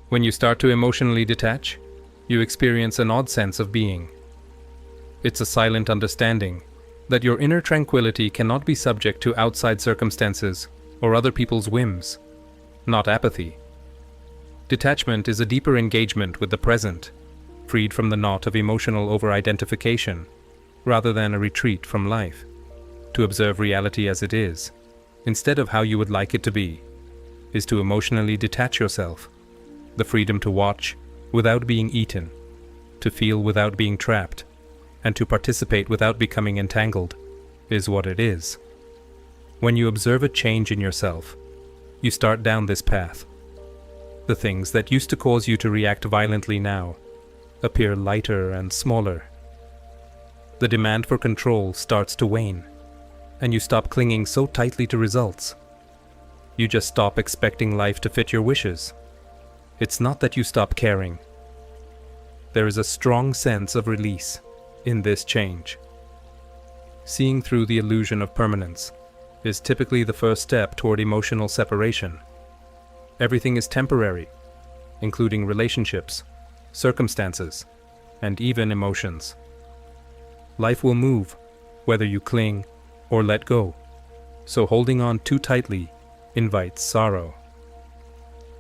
When you start to emotionally detach, you experience an odd sense of being. It's a silent understanding that your inner tranquility cannot be subject to outside circumstances or other people's whims, not apathy. Detachment is a deeper engagement with the present, freed from the knot of emotional over-identification, rather than a retreat from life, to observe reality as it is, instead of how you would like it to be, is to emotionally detach yourself. The freedom to watch without being eaten, to feel without being trapped, and to participate without becoming entangled, is what it is. When you observe a change in yourself, you start down this path. The things that used to cause you to react violently now appear lighter and smaller. The demand for control starts to wane, and you stop clinging so tightly to results. You just stop expecting life to fit your wishes. It's not that you stop caring. There is a strong sense of release in this change. Seeing through the illusion of permanence is typically the first step toward emotional separation. Everything is temporary, including relationships, circumstances, and even emotions. Life will move, whether you cling or let go, so holding on too tightly invites sorrow.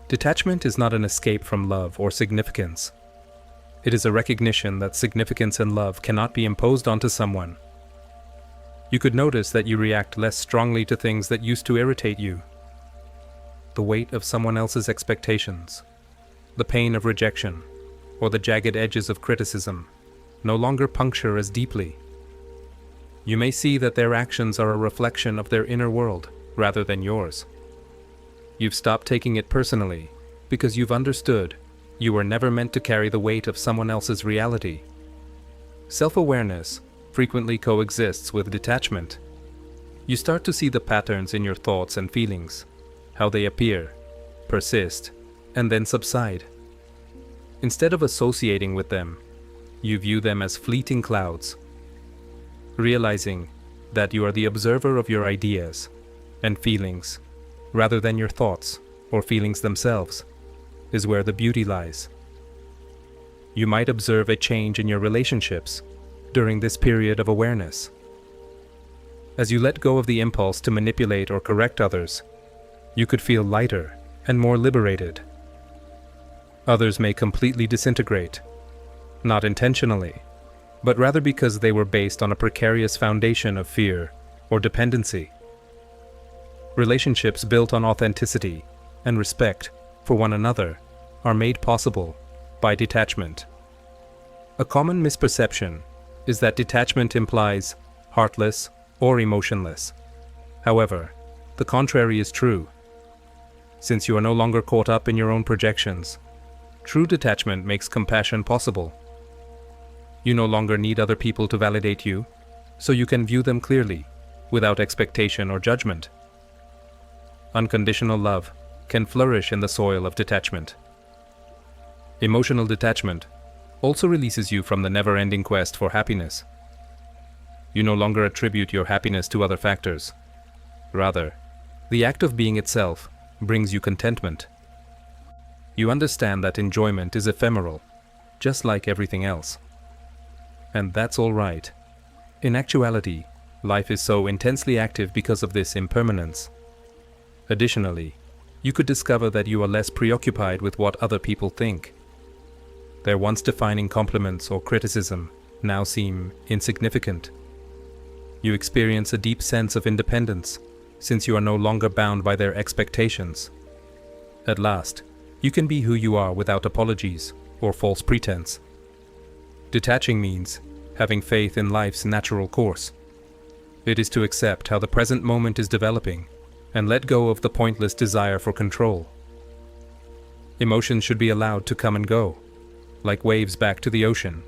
Detachment is not an escape from love or significance. It is a recognition that significance and love cannot be imposed onto someone. You could notice that you react less strongly to things that used to irritate you. The weight of someone else's expectations, the pain of rejection, or the jagged edges of criticism no longer puncture as deeply. You may see that their actions are a reflection of their inner world rather than yours. You've stopped taking it personally because you've understood you were never meant to carry the weight of someone else's reality. Self-awareness frequently coexists with detachment. You start to see the patterns in your thoughts and feelings, how they appear, persist, and then subside. Instead of associating with them, you view them as fleeting clouds. Realizing that you are the observer of your ideas and feelings, rather than your thoughts or feelings themselves, is where the beauty lies. You might observe a change in your relationships during this period of awareness. As you let go of the impulse to manipulate or correct others, you could feel lighter and more liberated. Others may completely disintegrate, not intentionally, but rather because they were based on a precarious foundation of fear or dependency. Relationships built on authenticity and respect for one another are made possible by detachment. A common misperception is that detachment implies heartless or emotionless. However, the contrary is true. Since you are no longer caught up in your own projections, true detachment makes compassion possible. You no longer need other people to validate you, so you can view them clearly, without expectation or judgment. Unconditional love can flourish in the soil of detachment. Emotional detachment also releases you from the never-ending quest for happiness. You no longer attribute your happiness to other factors. Rather, the act of being itself brings you contentment. You understand that enjoyment is ephemeral, just like everything else. And that's all right. In actuality, life is so intensely active because of this impermanence. Additionally, you could discover that you are less preoccupied with what other people think. Their once defining compliments or criticism now seem insignificant. You experience a deep sense of independence, since you are no longer bound by their expectations. At last, you can be who you are without apologies or false pretense. Detaching means having faith in life's natural course. It is to accept how the present moment is developing and let go of the pointless desire for control. Emotions should be allowed to come and go, like waves back to the ocean,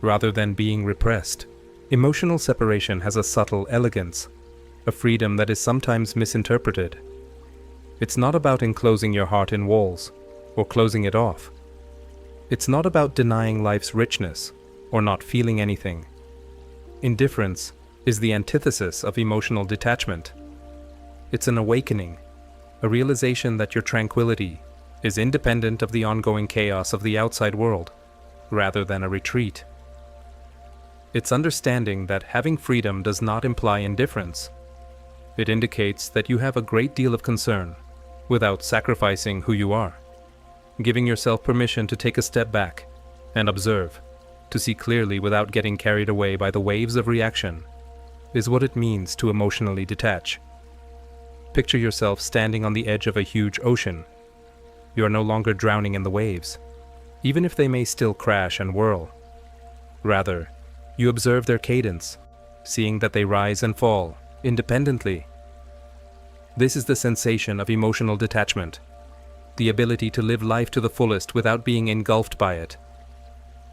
rather than being repressed. Emotional separation has a subtle elegance, a freedom that is sometimes misinterpreted. It's not about enclosing your heart in walls or closing it off. It's not about denying life's richness or not feeling anything. Indifference is the antithesis of emotional detachment. It's an awakening, a realization that your tranquility is independent of the ongoing chaos of the outside world, rather than a retreat. It's understanding that having freedom does not imply indifference. It indicates that you have a great deal of concern, without sacrificing who you are. Giving yourself permission to take a step back and observe, to see clearly without getting carried away by the waves of reaction, is what it means to emotionally detach. Picture yourself standing on the edge of a huge ocean. You are no longer drowning in the waves, even if they may still crash and whirl. Rather, you observe their cadence, seeing that they rise and fall independently. This is the sensation of emotional detachment, the ability to live life to the fullest without being engulfed by it.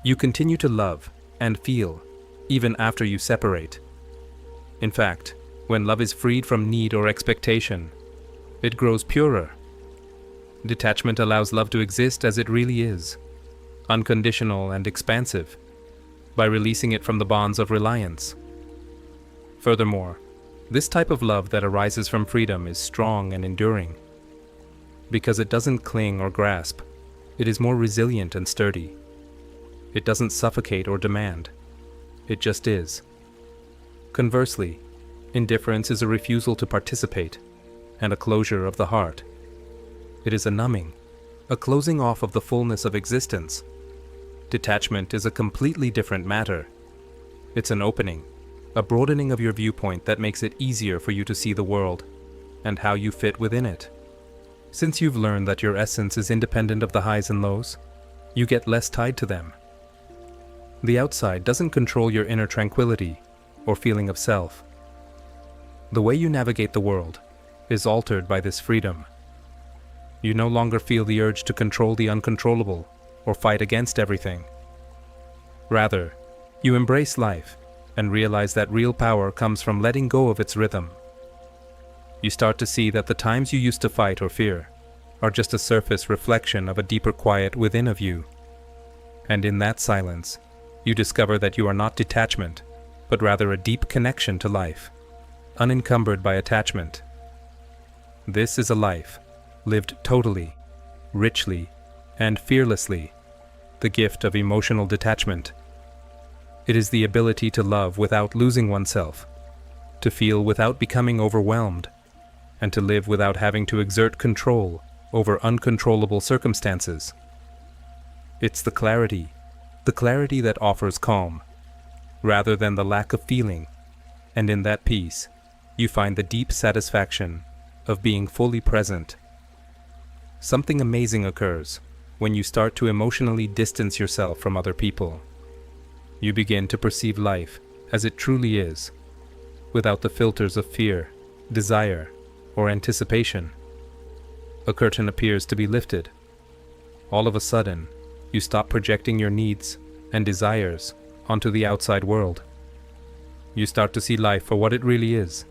You continue to love and feel, even after you separate. In fact, when love is freed from need or expectation, it grows purer. Detachment allows love to exist as it really is, unconditional and expansive, by releasing it from the bonds of reliance. Furthermore, this type of love that arises from freedom is strong and enduring. Because it doesn't cling or grasp, it is more resilient and sturdy. It doesn't suffocate or demand. It just is. Conversely, indifference is a refusal to participate, and a closure of the heart. It is a numbing, a closing off of the fullness of existence. Detachment is a completely different matter. It's an opening, a broadening of your viewpoint that makes it easier for you to see the world and how you fit within it. Since you've learned that your essence is independent of the highs and lows, you get less tied to them. The outside doesn't control your inner tranquility or feeling of self. The way you navigate the world is altered by this freedom. You no longer feel the urge to control the uncontrollable or fight against everything. Rather, you embrace life and realize that real power comes from letting go of its rhythm. You start to see that the times you used to fight or fear are just a surface reflection of a deeper quiet within of you. And in that silence, you discover that you are not detachment, but rather a deep connection to life, unencumbered by attachment. This is a life lived totally, richly, and fearlessly, the gift of emotional detachment. It is the ability to love without losing oneself, to feel without becoming overwhelmed, and to live without having to exert control over uncontrollable circumstances. It's the clarity that offers calm, rather than the lack of feeling, and in that peace, you find the deep satisfaction of being fully present. Something amazing occurs when you start to emotionally distance yourself from other people. You begin to perceive life as it truly is, without the filters of fear, desire, or anticipation. A curtain appears to be lifted. All of a sudden, you stop projecting your needs and desires onto the outside world. You start to see life for what it really is,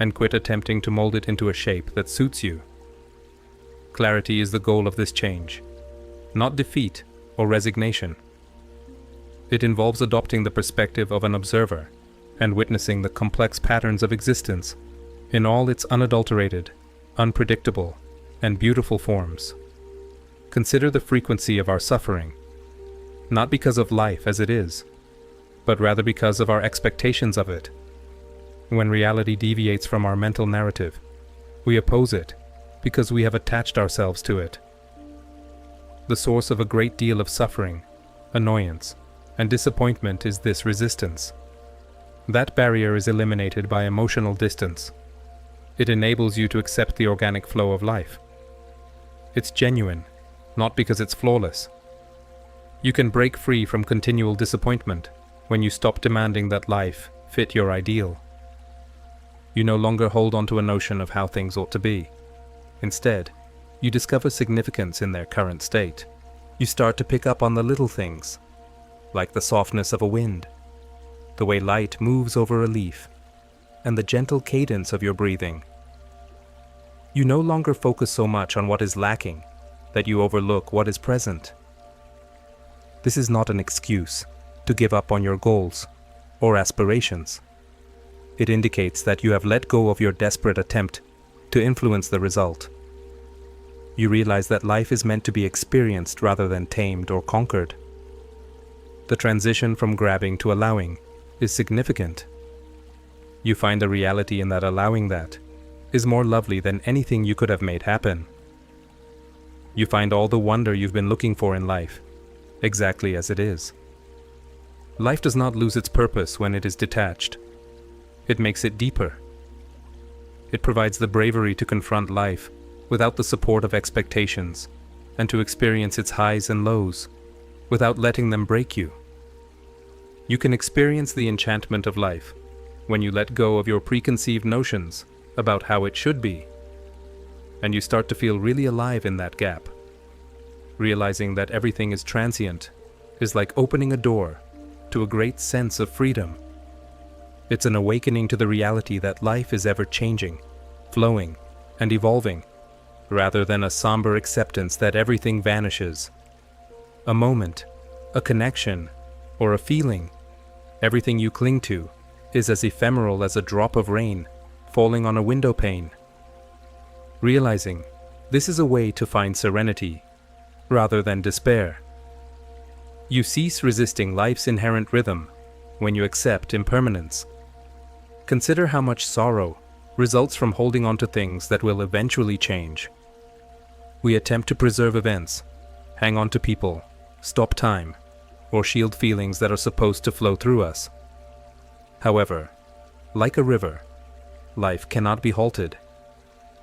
and quit attempting to mold it into a shape that suits you. Clarity is the goal of this change, not defeat or resignation. It involves adopting the perspective of an observer and witnessing the complex patterns of existence in all its unadulterated, unpredictable, and beautiful forms. Consider the frequency of our suffering, not because of life as it is, but rather because of our expectations of it. When reality deviates from our mental narrative, we oppose it because we have attached ourselves to it. The source of a great deal of suffering, annoyance, and disappointment is this resistance. That barrier is eliminated by emotional distance. It enables you to accept the organic flow of life. It's genuine, not because it's flawless. You can break free from continual disappointment when you stop demanding that life fit your ideal. You no longer hold on to a notion of how things ought to be. Instead, you discover significance in their current state. You start to pick up on the little things, like the softness of a wind, the way light moves over a leaf, and the gentle cadence of your breathing. You no longer focus so much on what is lacking that you overlook what is present. This is not an excuse to give up on your goals or aspirations. It indicates that you have let go of your desperate attempt to influence the result. You realize that life is meant to be experienced rather than tamed or conquered. The transition from grabbing to allowing is significant. You find the reality in that allowing that is more lovely than anything you could have made happen. You find all the wonder you've been looking for in life, exactly as it is. Life does not lose its purpose when it is detached. It makes it deeper. It provides the bravery to confront life without the support of expectations, and to experience its highs and lows without letting them break you. You can experience the enchantment of life when you let go of your preconceived notions about how it should be, and you start to feel really alive in that gap. Realizing that everything is transient is like opening a door to a great sense of freedom. It's an awakening to the reality that life is ever changing, flowing, and evolving, rather than a somber acceptance that everything vanishes. A moment, a connection, or a feeling, everything you cling to is as ephemeral as a drop of rain falling on a window pane. Realizing this is a way to find serenity rather than despair. You cease resisting life's inherent rhythm when you accept impermanence. Consider how much sorrow results from holding on to things that will eventually change. We attempt to preserve events, hang on to people, stop time, or shield feelings that are supposed to flow through us. However, like a river, life cannot be halted.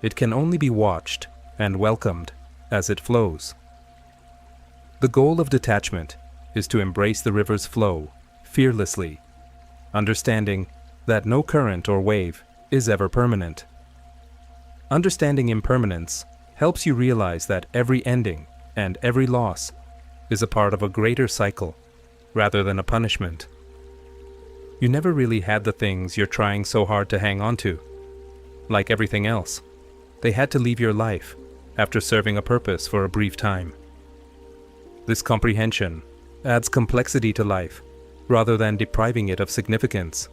It can only be watched and welcomed as it flows. The goal of detachment is to embrace the river's flow fearlessly, understanding that no current or wave is ever permanent. Understanding impermanence helps you realize that every ending and every loss is a part of a greater cycle rather than a punishment. You never really had the things you're trying so hard to hang on to. Like everything else, they had to leave your life after serving a purpose for a brief time. This comprehension adds complexity to life rather than depriving it of significance.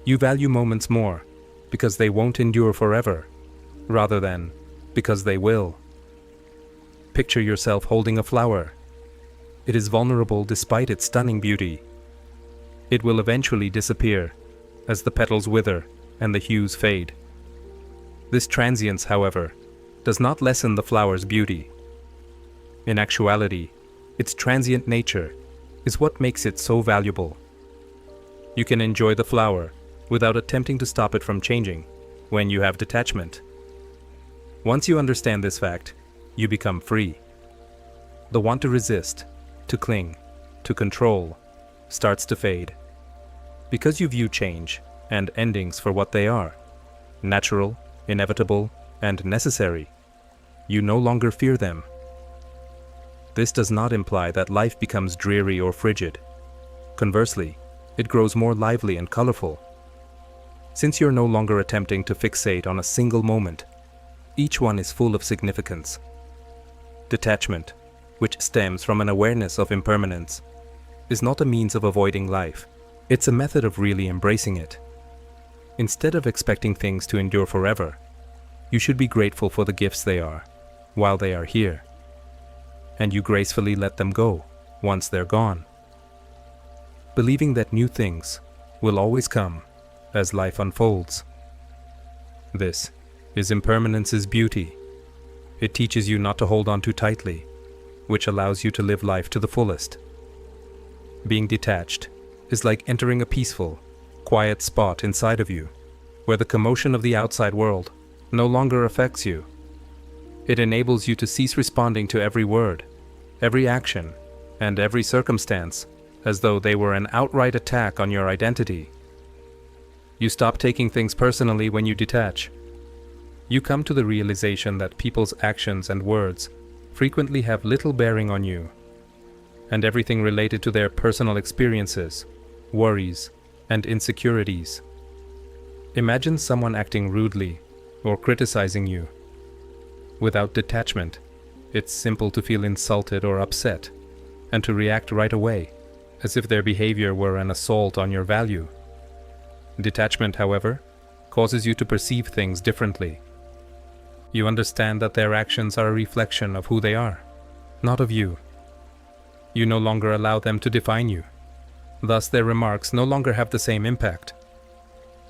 You value moments more because they won't endure forever, rather than because they will. Picture yourself holding a flower. It is vulnerable despite its stunning beauty. It will eventually disappear as the petals wither and the hues fade. This transience, however, does not lessen the flower's beauty. In actuality, its transient nature is what makes it so valuable. You can enjoy the flower without attempting to stop it from changing when you have detachment. Once you understand this fact, you become free. The want to resist, to cling, to control, starts to fade. Because you view change and endings for what they are, natural, inevitable, and necessary, you no longer fear them. This does not imply that life becomes dreary or frigid. Conversely, it grows more lively and colorful. Since you're no longer attempting to fixate on a single moment, each one is full of significance. Detachment, which stems from an awareness of impermanence, is not a means of avoiding life. It's a method of really embracing it. Instead of expecting things to endure forever, you should be grateful for the gifts they are, while they are here. And you gracefully let them go once they're gone. Believing that new things will always come as life unfolds. This is impermanence's beauty. It teaches you not to hold on too tightly, which allows you to live life to the fullest. Being detached is like entering a peaceful, quiet spot inside of you, where the commotion of the outside world no longer affects you. It enables you to cease responding to every word, every action, and every circumstance as though they were an outright attack on your identity. You stop taking things personally when you detach. You come to the realization that people's actions and words frequently have little bearing on you, and everything related to their personal experiences, worries, and insecurities. Imagine someone acting rudely or criticizing you. Without detachment, it's simple to feel insulted or upset, and to react right away, as if their behavior were an assault on your value. Detachment, however, causes you to perceive things differently. You understand that their actions are a reflection of who they are, not of you. You no longer allow them to define you. Thus, their remarks no longer have the same impact.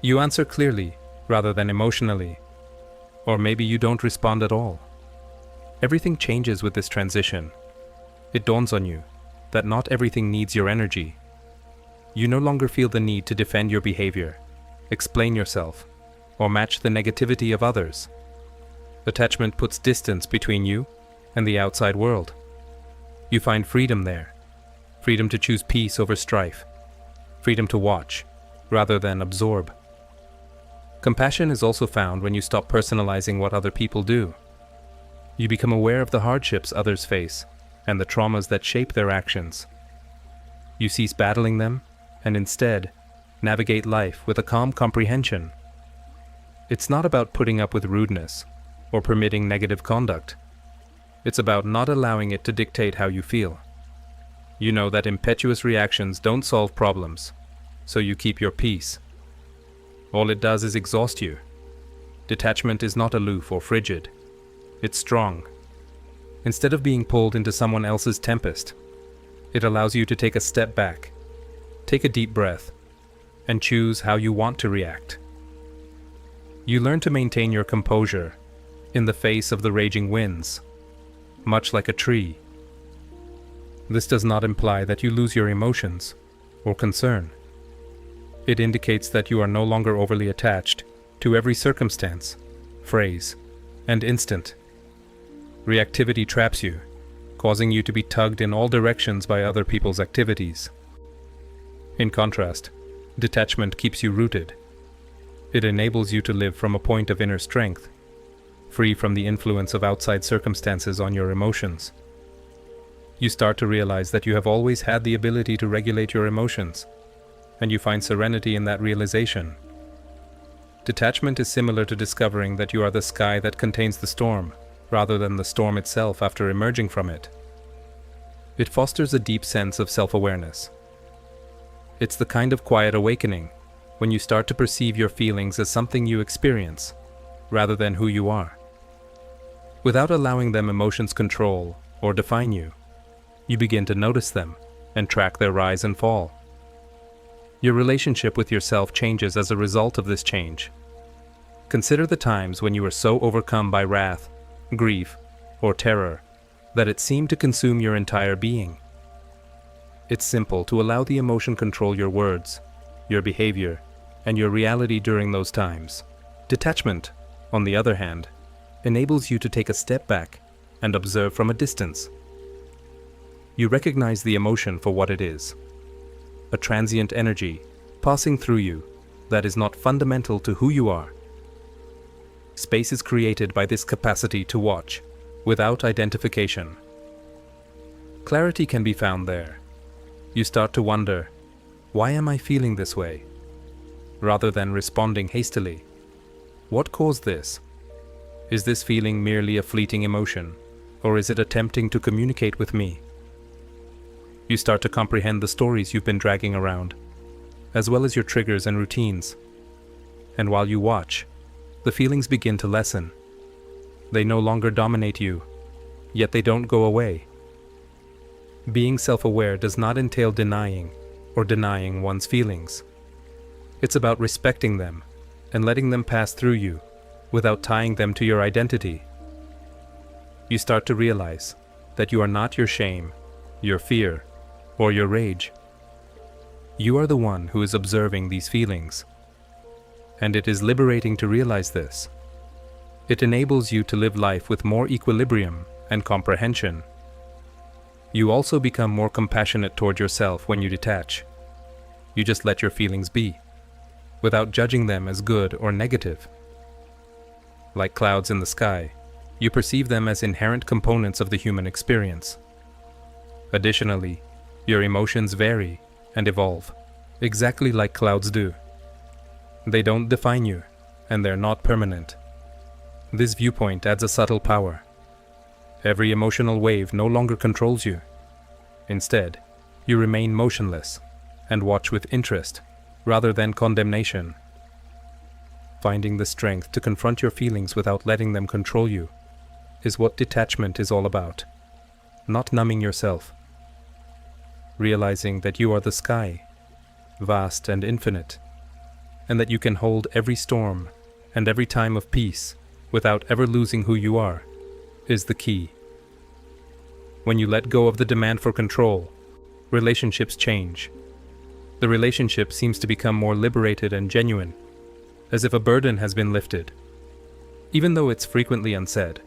You answer clearly rather than emotionally, or maybe you don't respond at all. Everything changes with this transition. It dawns on you that not everything needs your energy. You no longer feel the need to defend your behavior, explain yourself, or match the negativity of others. Detachment puts distance between you and the outside world. You find freedom there. Freedom to choose peace over strife. Freedom to watch rather than absorb. Compassion is also found when you stop personalizing what other people do. You become aware of the hardships others face and the traumas that shape their actions. You cease battling them and instead navigate life with a calm comprehension. It's not about putting up with rudeness or permitting negative conduct. It's about not allowing it to dictate how you feel. You know that impetuous reactions don't solve problems, so you keep your peace. All it does is exhaust you. Detachment is not aloof or frigid. It's strong. Instead of being pulled into someone else's tempest, it allows you to take a step back, take a deep breath, and choose how you want to react. You learn to maintain your composure in the face of the raging winds, much like a tree. This does not imply that you lose your emotions or concern. It indicates that you are no longer overly attached to every circumstance, phrase, and instant. Reactivity traps you, causing you to be tugged in all directions by other people's activities. In contrast, detachment keeps you rooted. It enables you to live from a point of inner strength, free from the influence of outside circumstances on your emotions. You start to realize that you have always had the ability to regulate your emotions, and you find serenity in that realization. Detachment is similar to discovering that you are the sky that contains the storm, rather than the storm itself after emerging from it. It fosters a deep sense of self-awareness. It's the kind of quiet awakening when you start to perceive your feelings as something you experience, rather than who you are. Without allowing them emotions control or define you, you begin to notice them and track their rise and fall. Your relationship with yourself changes as a result of this change. Consider the times when you were so overcome by wrath, grief, or terror that it seemed to consume your entire being. It's simple to allow the emotion control your words, your behavior, and your reality during those times. Detachment, on the other hand, enables you to take a step back and observe from a distance. You recognize the emotion for what it is, a transient energy passing through you that is not fundamental to who you are. Space is created by this capacity to watch, without identification. Clarity can be found there. You start to wonder, why am I feeling this way? Rather than responding hastily. What caused this? Is this feeling merely a fleeting emotion, or is it attempting to communicate with me? You start to comprehend the stories you've been dragging around, as well as your triggers and routines. And while you watch, the feelings begin to lessen. They no longer dominate you, yet they don't go away. Being self-aware does not entail denying one's feelings. It's about respecting them and letting them pass through you without tying them to your identity. You start to realize that you are not your shame, your fear, or your rage. You are the one who is observing these feelings. And it is liberating to realize this. It enables you to live life with more equilibrium and comprehension. You also become more compassionate toward yourself when you detach. You just let your feelings be, without judging them as good or negative. Like clouds in the sky, you perceive them as inherent components of the human experience. Additionally, your emotions vary and evolve, exactly like clouds do. They don't define you, and they're not permanent. This viewpoint adds a subtle power. Every emotional wave no longer controls you. Instead, you remain motionless and watch with interest rather than condemnation. Finding the strength to confront your feelings without letting them control you is what detachment is all about. Not numbing yourself. Realizing that you are the sky, vast and infinite, and that you can hold every storm and every time of peace without ever losing who you are, is the key. When you let go of the demand for control, relationships change. The relationship seems to become more liberated and genuine, as if a burden has been lifted. Even though it's frequently unsaid,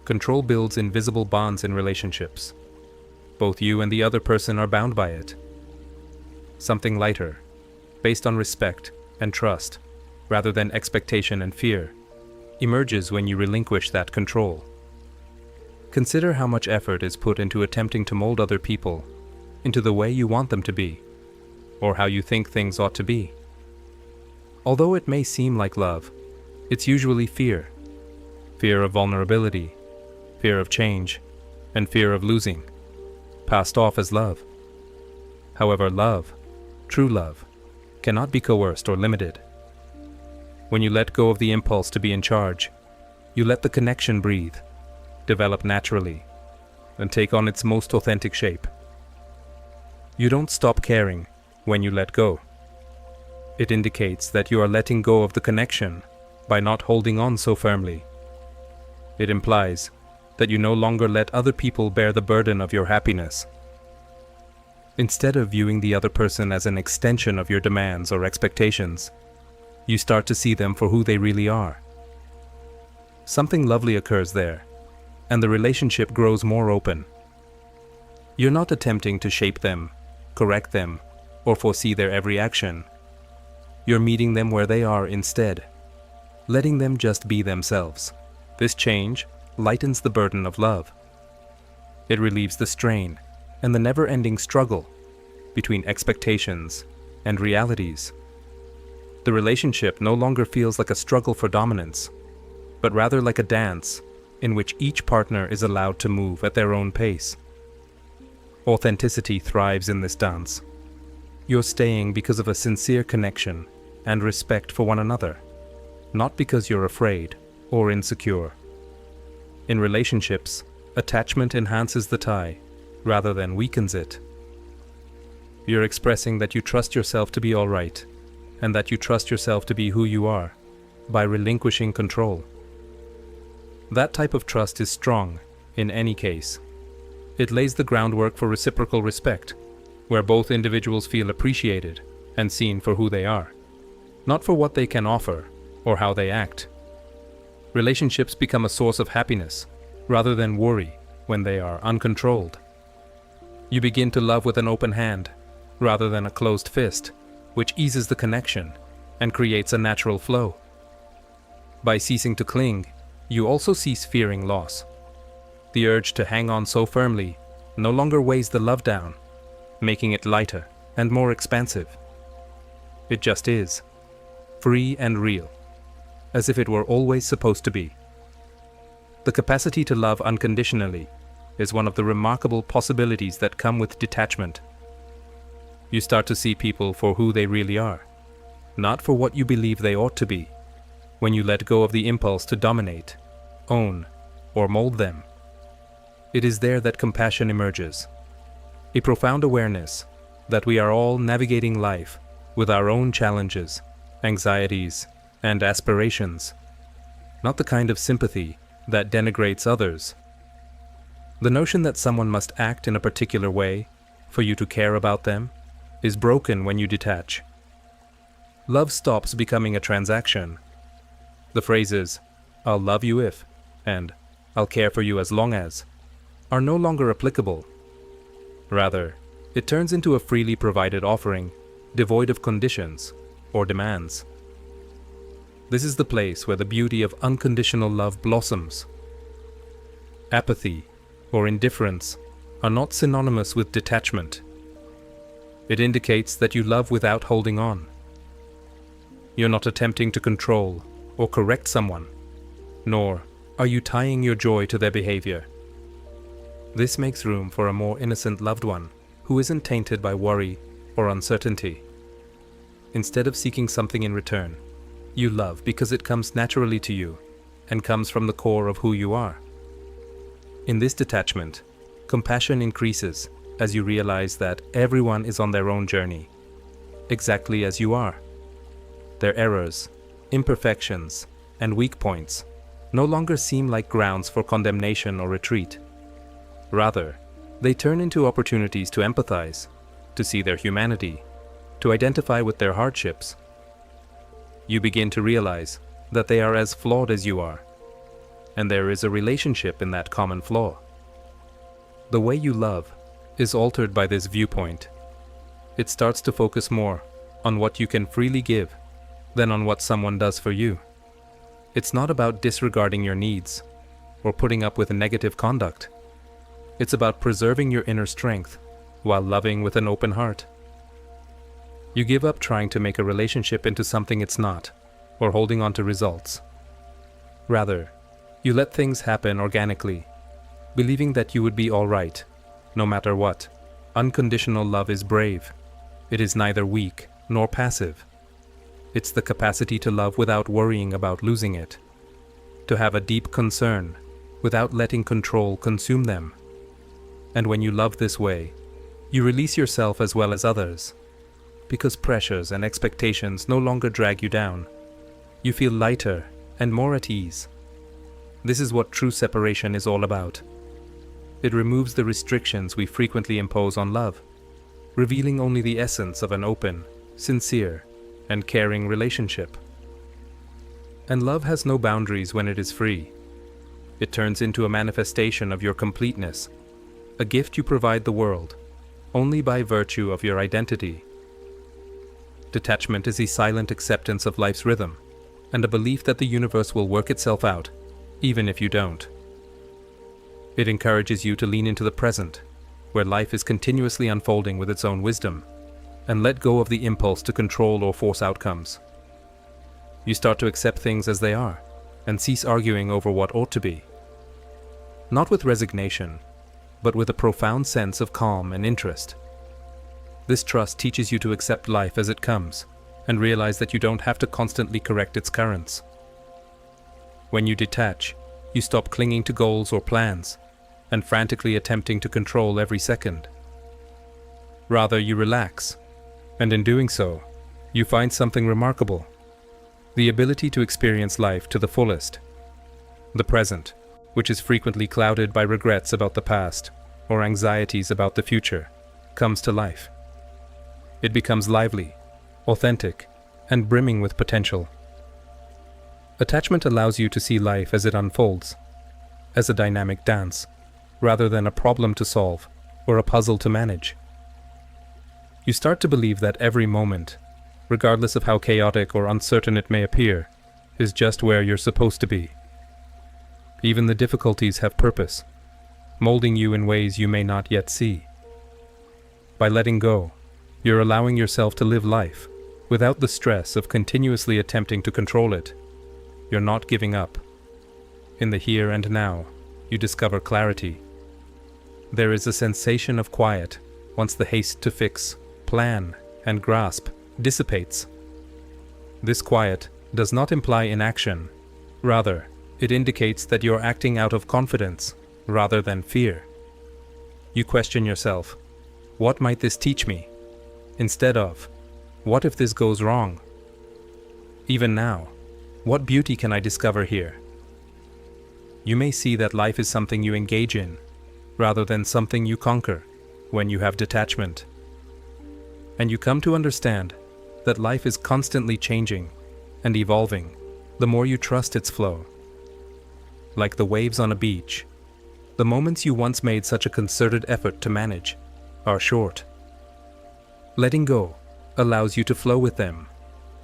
control builds invisible bonds in relationships. Both you and the other person are bound by it. Something lighter, based on respect and trust, rather than expectation and fear, emerges when you relinquish that control. Consider how much effort is put into attempting to mold other people into the way you want them to be, or how you think things ought to be. Although it may seem like love, it's usually fear. Fear of vulnerability, fear of change, and fear of losing, passed off as love. However, love, true love, cannot be coerced or limited. When you let go of the impulse to be in charge, you let the connection breathe, develop naturally, and take on its most authentic shape. You don't stop caring when you let go. It indicates that you are letting go of the connection by not holding on so firmly. It implies that you no longer let other people bear the burden of your happiness. Instead of viewing the other person as an extension of your demands or expectations, you start to see them for who they really are. Something lovely occurs there, and the relationship grows more open. You're not attempting to shape them, correct them, or foresee their every action. You're meeting them where they are instead, letting them just be themselves. This change lightens the burden of love. It relieves the strain and the never-ending struggle between expectations and realities. The relationship no longer feels like a struggle for dominance, but rather like a dance in which each partner is allowed to move at their own pace. Authenticity thrives in this dance. You're staying because of a sincere connection and respect for one another, not because you're afraid or insecure. In relationships, attachment enhances the tie rather than weakens it. You're expressing that you trust yourself to be all right, and that you trust yourself to be who you are, by relinquishing control. That type of trust is strong, in any case. It lays the groundwork for reciprocal respect, where both individuals feel appreciated and seen for who they are, not for what they can offer or how they act. Relationships become a source of happiness, rather than worry, when they are uncontrolled. You begin to love with an open hand, rather than a closed fist, which eases the connection and creates a natural flow. By ceasing to cling, you also cease fearing loss. The urge to hang on so firmly no longer weighs the love down, making it lighter and more expansive. It just is, free and real, as if it were always supposed to be. The capacity to love unconditionally is one of the remarkable possibilities that come with detachment. You start to see people for who they really are, not for what you believe they ought to be, when you let go of the impulse to dominate, own, or mold them. It is there that compassion emerges, a profound awareness that we are all navigating life with our own challenges, anxieties, and aspirations, not the kind of sympathy that denigrates others. The notion that someone must act in a particular way for you to care about them is broken when you detach. Love stops becoming a transaction. The phrases, "I'll love you if," and "I'll care for you as long as," are no longer applicable. Rather, it turns into a freely provided offering, devoid of conditions or demands. This is the place where the beauty of unconditional love blossoms. Apathy or indifference are not synonymous with detachment. It indicates that you love without holding on. You're not attempting to control or correct someone, nor are you tying your joy to their behavior. This makes room for a more innocent loved one who isn't tainted by worry or uncertainty. Instead of seeking something in return, You love because it comes naturally to you and comes from the core of who you are. In this detachment, compassion increases as you realize that everyone is on their own journey, exactly as you are. Their errors, imperfections, and weak points no longer seem like grounds for condemnation or retreat. Rather, they turn into opportunities to empathize, to see their humanity, to identify with their hardships. You begin to realize that they are as flawed as you are, and there is a relationship in that common flaw. The way you love is altered by this viewpoint. It starts to focus more on what you can freely give than on what someone does for you. It's not about disregarding your needs or putting up with negative conduct. It's about preserving your inner strength while loving with an open heart. You give up trying to make a relationship into something it's not, or holding on to results. Rather, you let things happen organically, believing that you would be all right, no matter what. Unconditional love is brave. It is neither weak nor passive. It's the capacity to love without worrying about losing it, to have a deep concern without letting control consume them. And when you love this way, you release yourself as well as others, because pressures and expectations no longer drag you down. You feel lighter and more at ease. This is what true separation is all about. It removes the restrictions we frequently impose on love, revealing only the essence of an open, sincere, and caring relationship. And love has no boundaries when it is free. It turns into a manifestation of your completeness, a gift you provide the world, only by virtue of your identity. Detachment is a silent acceptance of life's rhythm, and a belief that the universe will work itself out, even if you don't. It encourages you to lean into the present, where life is continuously unfolding with its own wisdom, and let go of the impulse to control or force outcomes. You start to accept things as they are, and cease arguing over what ought to be. Not with resignation, but with a profound sense of calm and interest. This trust teaches you to accept life as it comes, and realize that you don't have to constantly correct its currents. When you detach, you stop clinging to goals or plans, and frantically attempting to control every second. Rather, you relax, and in doing so, you find something remarkable: the ability to experience life to the fullest. The present, which is frequently clouded by regrets about the past or anxieties about the future, comes to life. It becomes lively, authentic, and brimming with potential. Attachment allows you to see life as it unfolds, as a dynamic dance, rather than a problem to solve or a puzzle to manage. You start to believe that every moment, regardless of how chaotic or uncertain it may appear, is just where you're supposed to be. Even the difficulties have purpose, molding you in ways you may not yet see. By letting go, you're allowing yourself to live life without the stress of continuously attempting to control it. You're not giving up. In the here and now, you discover clarity. There is a sensation of quiet once the haste to fix, plan, and grasp dissipates. This quiet does not imply inaction. Rather, it indicates that you're acting out of confidence rather than fear. You question yourself, what might this teach me? Instead of, what if this goes wrong? Even now, what beauty can I discover here? You may see that life is something you engage in, rather than something you conquer, when you have detachment. And you come to understand that life is constantly changing and evolving the more you trust its flow. Like the waves on a beach, the moments you once made such a concerted effort to manage are short. Letting go allows you to flow with them,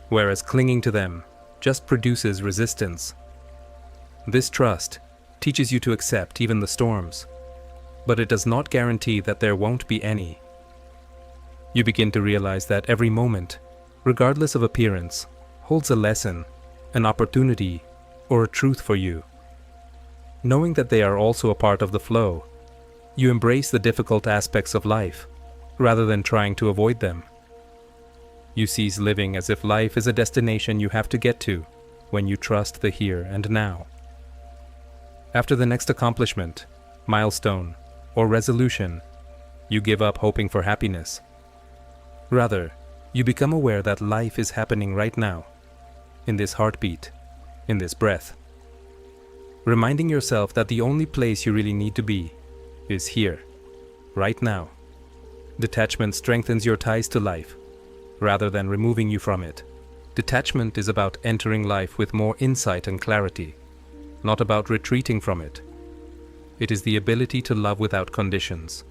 whereas clinging to them just produces resistance. This trust teaches you to accept even the storms, but it does not guarantee that there won't be any. You begin to realize that every moment, regardless of appearance, holds a lesson, an opportunity, or a truth for you. Knowing that they are also a part of the flow, you embrace the difficult aspects of life, rather than trying to avoid them. You cease living as if life is a destination you have to get to when you trust the here and now. After the next accomplishment, milestone, or resolution, you give up hoping for happiness. Rather, you become aware that life is happening right now, in this heartbeat, in this breath. Reminding yourself that the only place you really need to be is here, right now. Detachment strengthens your ties to life, rather than removing you from it. Detachment is about entering life with more insight and clarity, not about retreating from it. It is the ability to love without conditions,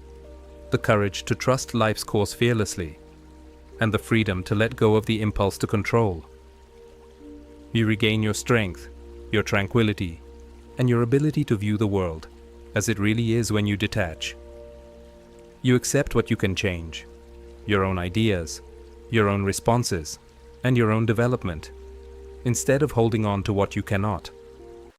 the courage to trust life's course fearlessly, and the freedom to let go of the impulse to control. You regain your strength, your tranquility, and your ability to view the world as it really is when you detach. You accept what you can change, your own ideas, your own responses, and your own development, instead of holding on to what you cannot.